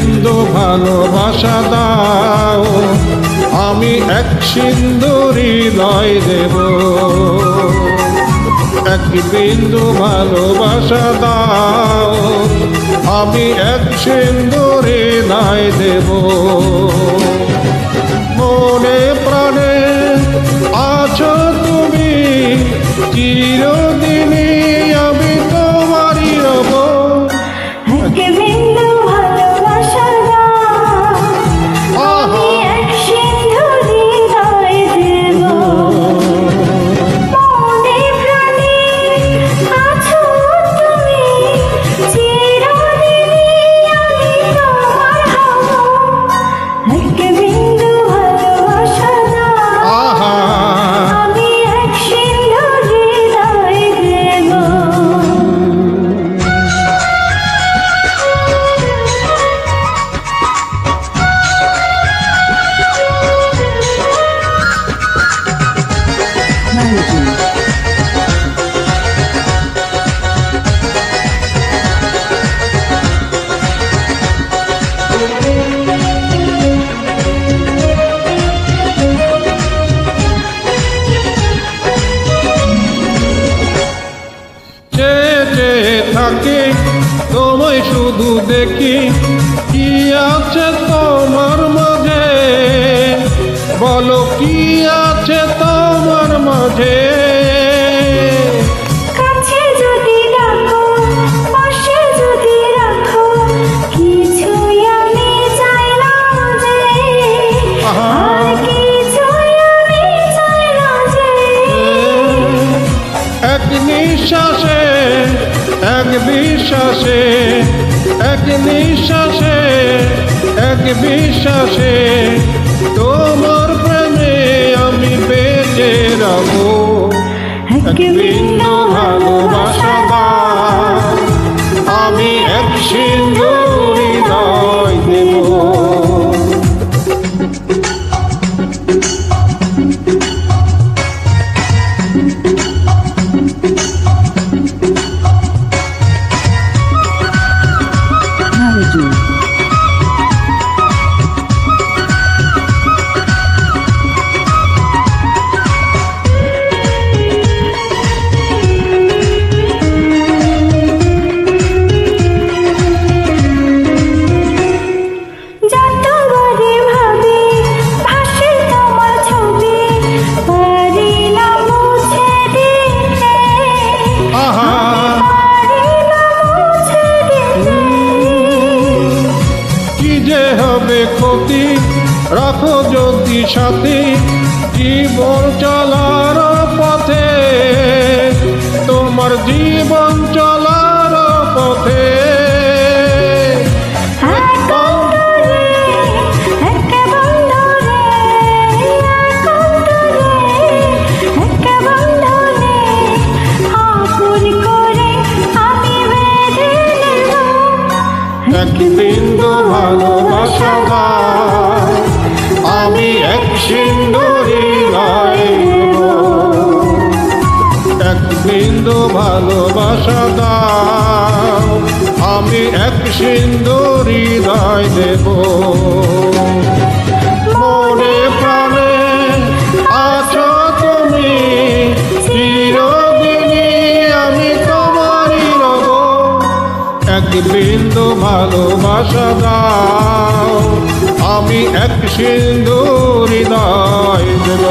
বিন্দু ভালোবাসা দাও, আমি এক সিন্ধু হৃদয় দেব। এক বিন্দু ভালোবাসা দাও, আমি এক সিন্ধু হৃদয় দেব। মনে প্রাণে আছো তুমি, চিরদিনই আমি তোমারই রব। এক বিন্দু ভালোবাসা দাও, আমি এক সিন্ধু হৃদয় দেব। মনে প্রাণে আছো তুমি, চিরদিনই আমি তোমার হব। এক বিন্দু ভালোবাসা দাও, আমি এক সিন্ধু হৃদয় দেব। থাকি তোমায় শুধু দেখি, কি আছে তোমার মাঝে, বলো কি আছে তোমার মাঝে। কাছে যদি ডাকো, পাশে যদি রাখো, কিছুই আমি চাই না যে, আর কিছুই আমি চাই না যে। এক নিঃশ্বাসে, এক বিশ্বাসে, এক নিঃশ্বাসে, এক বিশ্বাসে, তোমার প্রেমে আমি বেঁচে রব। এক বিন্দু ভালোবাসা দাও, আমি এক সিন্ধু হৃদয় দেব। যতবারই ভাবি, ভাসে তোমার ছবি, পারি না মুছে দিতে, পারি না মুছে দিতে। কি যে হবে ক্ষতি, রাখো যদি সাথী, জীবন চলার পথে, তোমার জীবন চলার পথে। এক অন্তরে, এক বন্ধনে, এক অন্তরে, এক বন্ধনে, আপন করে আমি বেঁধে নেব। এক বিন্দু ভালোবাসা দাও, আমি এক সিন্ধু হৃদয় দেব। এক বিন্দু ভালোবাসা দাও, আমি এক সিন্ধু হৃদয় দেব। মনে প্রাণে আছো তুমি, চিরদিনই আমি তোমারই রব। এক বিন্দু ভালোবাসা দাও, আমি এক সিন্ধু হৃদয় দেব।